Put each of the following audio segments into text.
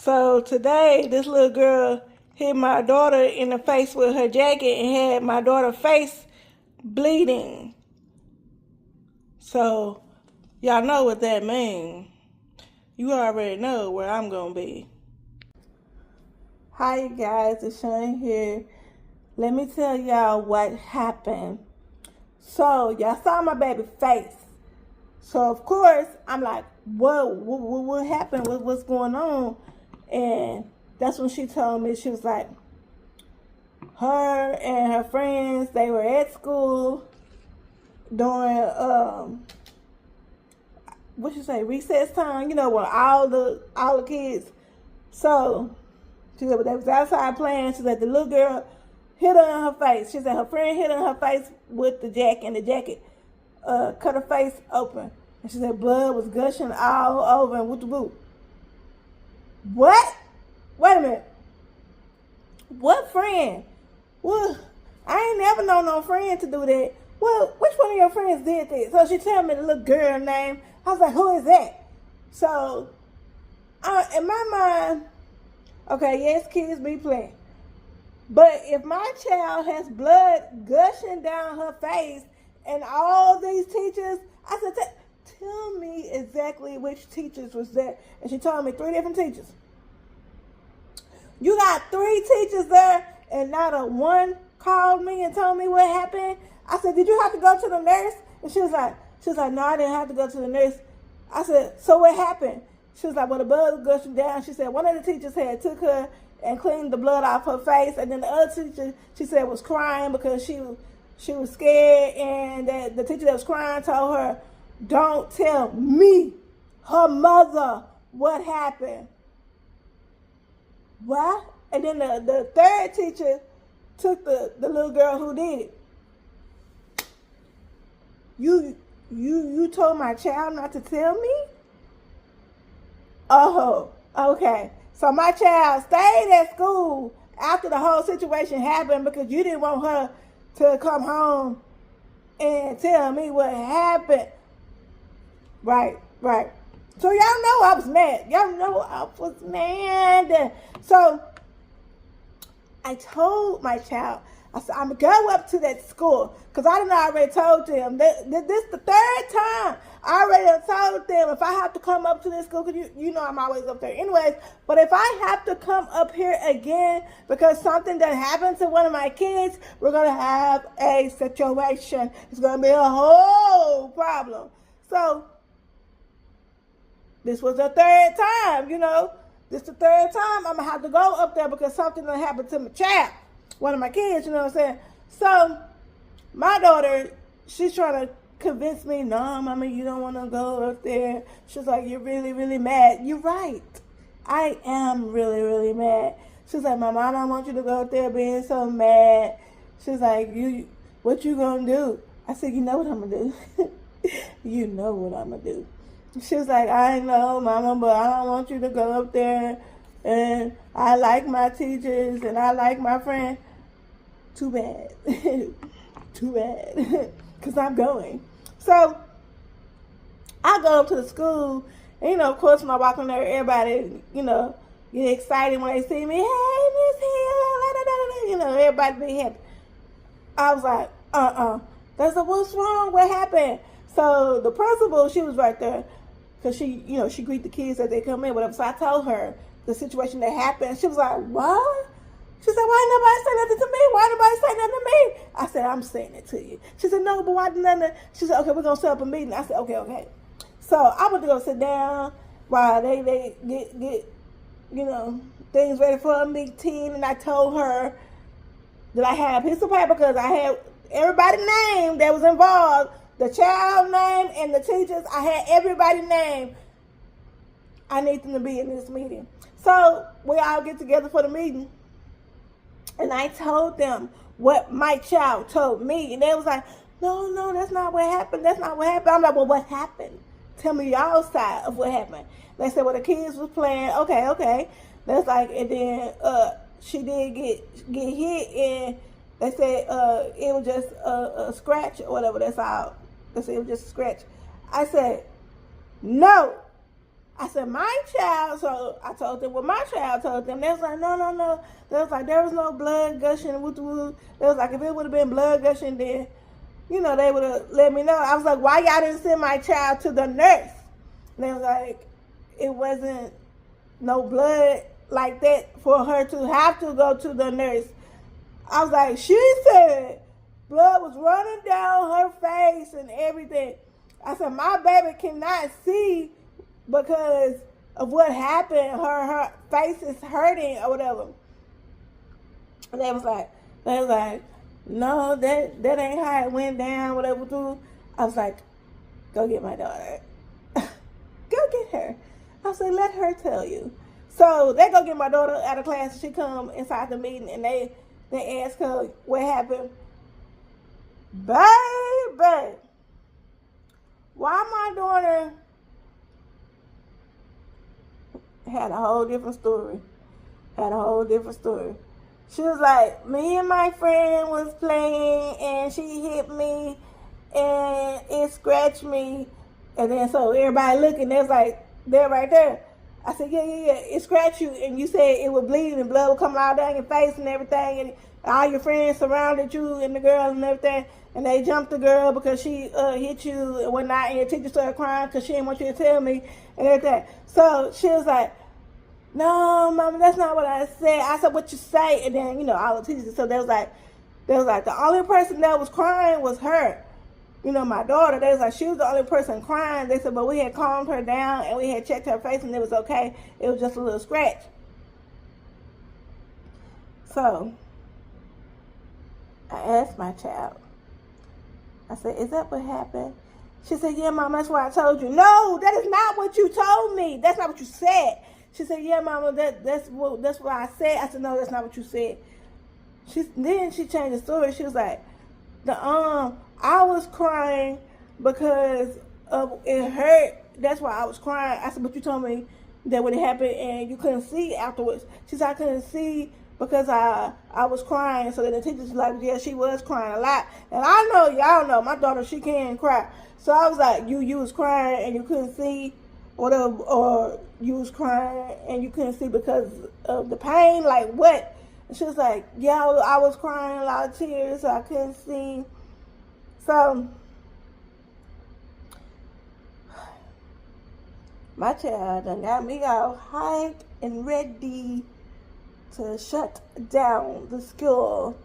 So today, this little girl hit my daughter in the face with her jacket and had my daughter's face bleeding. So, y'all know what that means. You already know where I'm going to be. Hi, you guys. It's Shane here. Let me tell y'all what happened. So, y'all saw my baby face. So, of course, I'm like, what happened? What's going on? And that's when she told me, she was like, her and her friends, they were at school during, recess time, when all the kids. So, she said, they was outside playing. She said, the little girl hit her in her face. She said, her friend hit her in her face with the jacket, and the jacket cut her face open. And she said, blood was gushing all over and whoop the whoop. What? Wait a minute. What friend? Well, I ain't never known no friend to do that. Well, which one of your friends did that? So she told me the little girl name. I was like, who is that? So, in my mind, okay, yes, kids be playing. But if my child has blood gushing down her face and all these teachers, I said, tell me exactly which teachers was there. And she told me 3 different teachers. You got 3 teachers there and not a one called me and told me what happened. I said, did you have to go to the nurse? And she was like, no, I didn't have to go to the nurse. I said, so what happened? She was like, well, the blood was gushing down. She said one of the teachers had took her and cleaned the blood off her face. And then the other teacher, she said, was crying because she was scared. And that the teacher that was crying told her, don't tell me, her mother, what happened. What? And then the third teacher took the little girl who did it. You told my child not to tell me? Oh, okay. So my child stayed at school after the whole situation happened because you didn't want her to come home and tell me what happened. Right. So y'all know I was mad. Y'all know I was mad. So I told my child, I said, I'm going to go up to that school because I done already told them. This the 3rd time. I already told them if I have to come up to this school, because you know I'm always up there anyways, but if I have to come up here again because something that happened to one of my kids, we're going to have a situation. It's going to be a whole problem. So this was the 3rd time, This the 3rd time I'm going to have to go up there because something that happened to my child, one of my kids, you know what I'm saying? So my daughter, she's trying to convince me, no, Mama, you don't want to go up there. She's like, you're really, really mad. You're right. I am really, really mad. She's like, Mama, I don't want you to go up there being so mad. She's like, what you gonna do? I said, you know what I'm gonna do. You know what I'm gonna do. She was like, I know, Mama, but I don't want you to go up there. And I like my teachers and I like my friend. Too bad. Too bad. Because I'm going. So I go up to the school. And, of course, when I walk in there, everybody, get excited when they see me. Hey, Miss Hill. Everybody be happy. I was like, They said, what's wrong? What happened? So the principal, she was right there. Because she greet the kids as they come in, whatever. So I told her the situation that happened. She was like, what? She said, why nobody say nothing to me? Why nobody say nothing to me? I said, I'm saying it to you. She said, no, but why nothing? She said, okay, we're going to set up a meeting. I said, okay. So I went to go sit down while they get things ready for a meeting. And I told her that I had a piece of paper because I had everybody's name that was involved. The child name and the teachers, I had everybody's name. I need them to be in this meeting. So we all get together for the meeting. And I told them what my child told me. And they was like, no, that's not what happened. That's not what happened. I'm like, well, what happened? Tell me y'all side of what happened. They said, well, the kids was playing. Okay. That's like, and then she did get hit. And they said it was just a scratch or whatever. That's all. They said it was just a scratch. I said, no. I said, my child. So I told them what my child told them. They was like, no, no, no. They was like, there was no blood gushing. Woo. They was like, if it would have been blood gushing, then, you know, they would have let me know. I was like, why y'all didn't send my child to the nurse? And they was like, it wasn't no blood like that for her to have to go to the nurse. I was like, she said blood was running down her face and everything. I said, my baby cannot see because of what happened. Her face is hurting or whatever. And they was like, no, that ain't how it went down, whatever. I was like, go get my daughter. Go get her. I said, let her tell you. So they go get my daughter out of class, and she come inside the meeting, and they ask her what happened. Baby, why my daughter had a whole different story. She was like, me and my friend was playing, and she hit me, and it scratched me. And then so everybody looking, they was like, they're right there. I said, yeah, it scratched you, and you said it would bleed, and blood would come all down your face and everything, and all your friends surrounded you and the girl and everything, and they jumped the girl because she hit you and whatnot, and your teacher started crying because she didn't want you to tell me and everything. So she was like, no, Mama, that's not what I said. I said, what you say? And then, you know, all the teachers, so they was like, the only person that was crying was her. You know, my daughter, they was like, she was the only person crying. They said, but we had calmed her down and we had checked her face and it was okay. It was just a little scratch. So I asked my child, I said, is that what happened? She said, yeah, Mama, that's what I told you. No, that is not what you told me. That's not what you said. She said, yeah, Mama, that's what I said. I said, no, that's not what you said. Then she changed the story. She was like, I was crying because it hurt. That's why I was crying. I said, but you told me that when it happened and you couldn't see afterwards. She said, I couldn't see because I was crying. So then the teacher's like, yeah, she was crying a lot. And I know, y'all know, my daughter, she can cry. So I was like, you was crying and you couldn't see, or you was crying and you couldn't see because of the pain? Like what? And she was like, yeah, I was crying a lot of tears, so I couldn't see. So my child done got me all hyped and ready to shut down the school.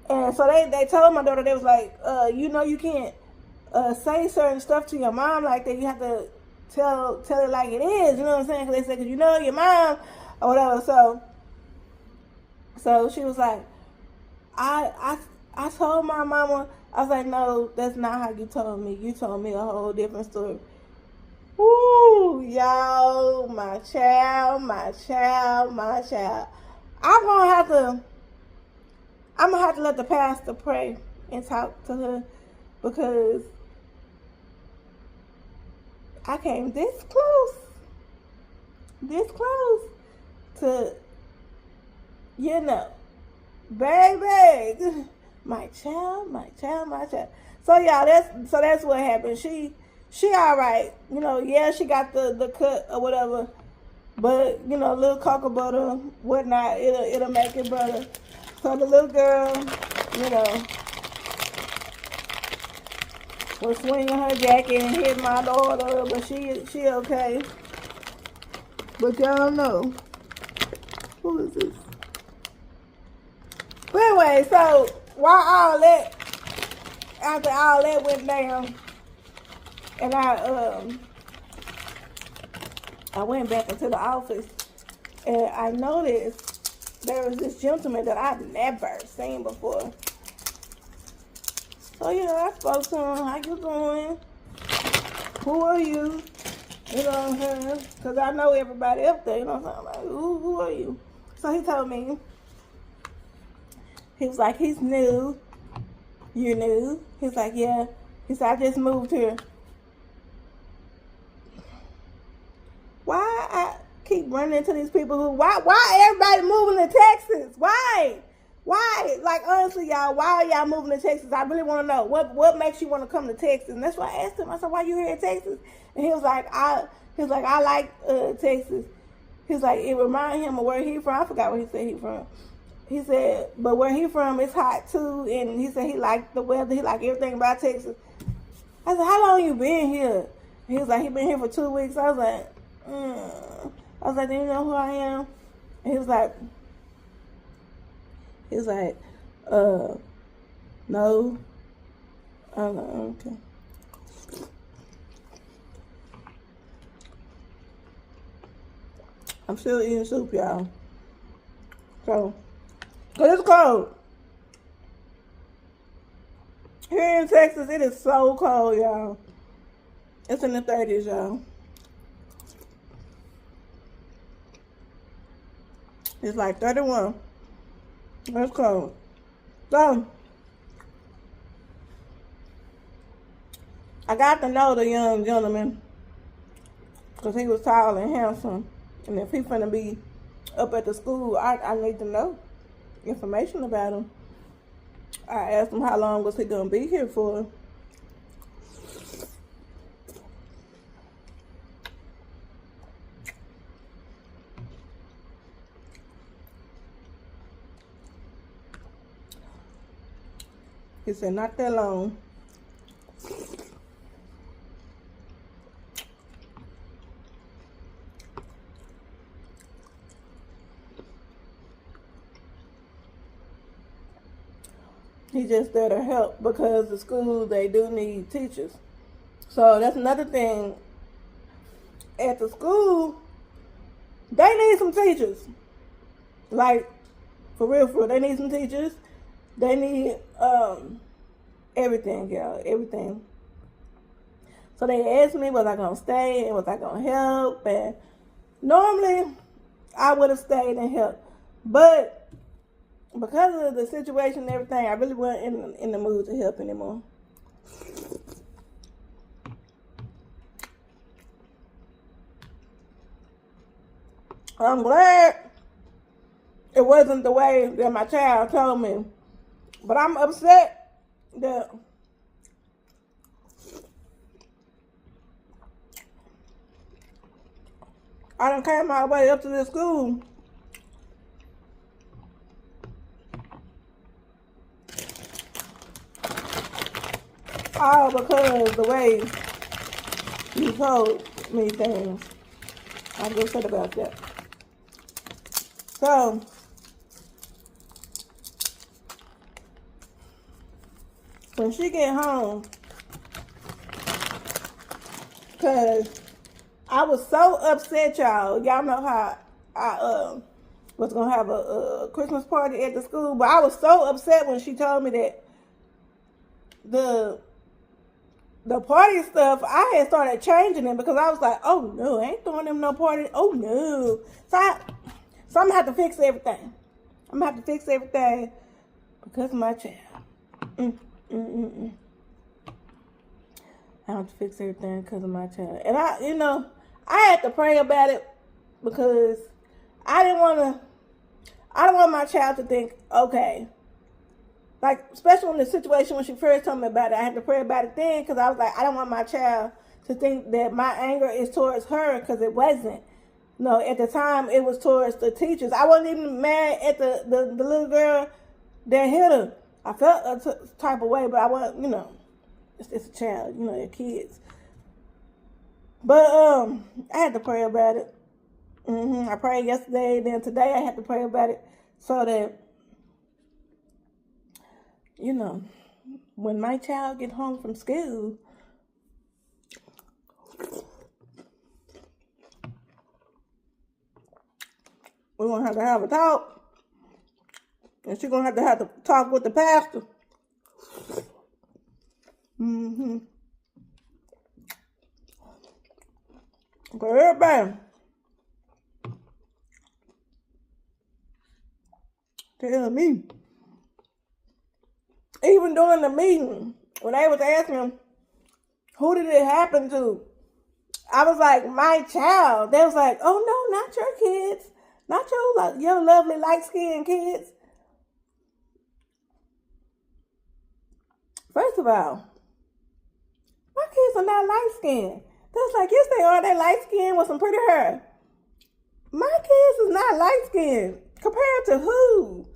And so they told my daughter, they was like, you know, you can't say certain stuff to your mom like that. You have to tell it like it is. You know what I'm saying? Because they said, because you know your mom or whatever. So she was like, I told my mama. I was like, no, that's not how you told me. You told me a whole different story. Woo, y'all, my child. I'm gonna have to let the pastor pray and talk to her because I came this close to, you know, baby. My child. So y'all, that's what happened. She all right. You know, yeah, she got the cut or whatever. But, you know, a little cocoa butter, whatnot, it'll make it better. So the little girl, you know, was swinging her jacket and hit my daughter, but she okay. But y'all know, who is this? But anyway, so after all that went down, and I went back into the office, and I noticed there was this gentleman that I've never seen before. So, you know, I spoke to him, how you doing? Who are you? You know what I'm saying? Because I know everybody up there, you know what I'm saying? I'm like, who are you? So he told me, he was like, he's new. You new? He's like, yeah. He said, I just moved here. Why I keep running into these people why everybody moving to Texas? Why? Why? Like, honestly, y'all, why are y'all moving to Texas? I really want to know. What makes you want to come to Texas? And that's why I asked him. I said, why you here in Texas? And he was like, I like Texas. He's like, it reminded him of where he from. I forgot where he said he from. He said, but where he from, it's hot too. And he said he liked the weather. He liked everything about Texas. I said, how long you been here? He was like, he been here for 2 weeks. I was like, do you know who I am? And he was like, no. I'm like, okay. I'm still eating soup, y'all. So, cause it's cold. Here in Texas, it is so cold, y'all. It's in the 30s, y'all. It's like 31. It's cold. So, I got to know the young gentleman because he was tall and handsome. And if he finna be up at the school, I need to know information about him. I asked him how long was he gonna be here for. He said not that long. He just there to help because the school, they do need teachers. So that's another thing. At the school, they need some teachers. Like, for real, they need some teachers. They need everything, y'all, everything. So they asked me, was I gonna stay and was I gonna help? And normally, I would have stayed and helped, but because of the situation and everything, I really wasn't in the mood to help anymore. I'm glad it wasn't the way that my child told me, but I'm upset that I done came my way up to this school all because the way you told me things. I'm just upset about that. So, when she get home, cause I was so upset, y'all. Y'all know how I was gonna have a Christmas party at the school, but I was so upset when she told me that the party stuff, I had started changing it because I was like, oh no, I ain't throwing them no party. Oh no. So I'm gonna have to fix everything. I'm gonna have to fix everything because of my child. I have to fix everything because of my child. And I had to pray about it because I don't want my child to think, okay, like, especially in the situation when she first told me about it, I had to pray about it then because I was like, I don't want my child to think that my anger is towards her because it wasn't. No, at the time, it was towards the teachers. I wasn't even mad at the little girl that hit her. I felt a type of way, but I wasn't, it's a child, they're kids. But I had to pray about it. I prayed yesterday, then today I had to pray about it so that, when my child get home from school, we're going to have a talk. And she's going to have to talk with the pastor. Okay, everybody tell me. Even during the meeting, when they was asking, who did it happen to? I was like, my child. They was like, oh no, not your kids. Not your lovely light-skinned kids. First of all, my kids are not light skinned. That's like, yes, they are. They light skinned with some pretty hair. My kids is not light skinned. Compared to who?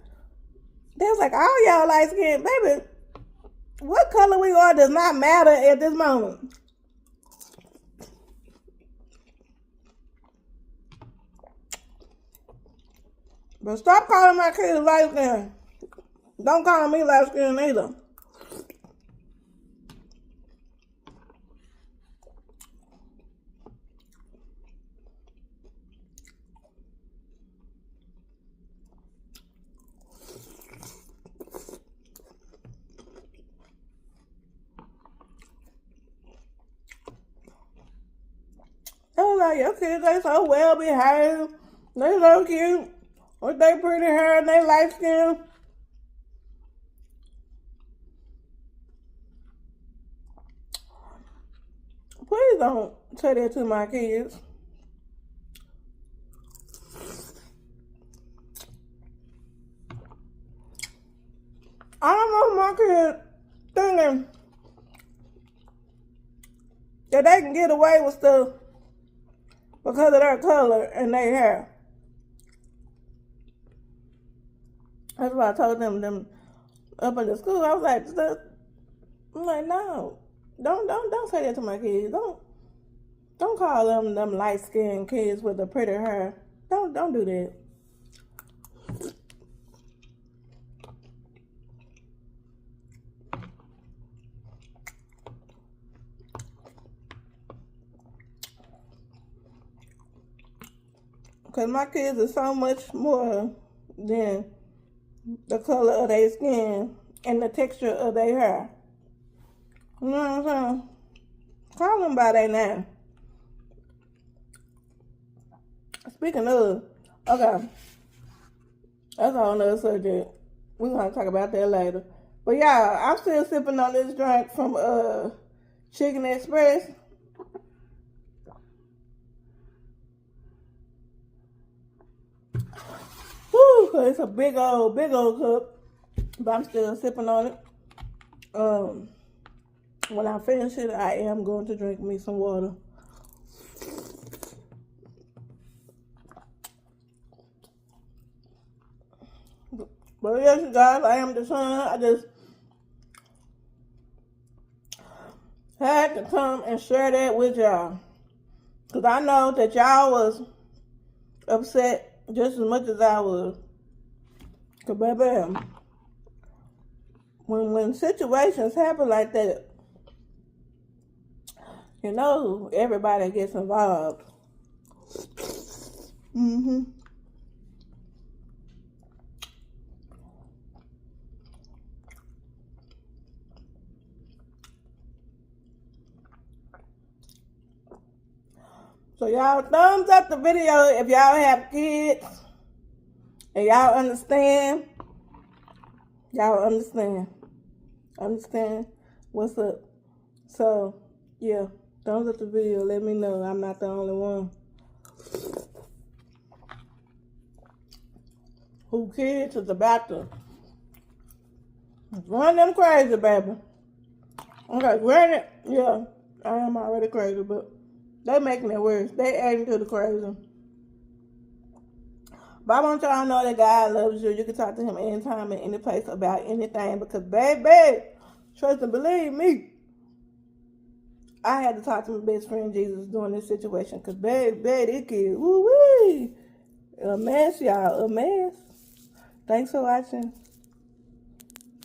They was like, all y'all light skinned. Baby, what color we are does not matter at this moment. But stop calling my kids light skinned. Don't call me light skinned either. I was like, your kids, they so well behaved. They so cute. With they pretty hair and they light skin. Please don't say that to my kids. I don't want my kids thinking that they can get away with stuff because of their color and their hair. That's why I told them up in the school. I was like, no, don't say that to my kids. Don't call them light skinned kids with the pretty hair. Don't do that. Because my kids are so much more than the color of their skin and the texture of their hair. You know what I'm saying? Call them by their name. Speaking of, okay, that's a whole nother subject. We're going to talk about that later. But y'all, I'm still sipping on this drink from Chicken Express. Woo, it's a big old cup, but I'm still sipping on it. When I finish it, I am going to drink me some water. But yes, you guys, I am the son. I just had to come and share that with y'all. Because I know that y'all was upset just as much as I was. Because, baby, when situations happen like that, you know everybody gets involved. So y'all thumbs up the video if y'all have kids and y'all understand. Y'all understand what's up. So yeah, thumbs up the video. Let me know I'm not the only one who kids is about to run them crazy, baby. Okay, granted, yeah, I am already crazy, but they making it worse. They adding to the crazy. But I want y'all to know that God loves you. You can talk to him anytime and any place about anything. Because, baby, trust and believe me, I had to talk to my best friend Jesus during this situation. Because, baby, this kid, woo-wee, a mess, y'all, a mess. Thanks for watching.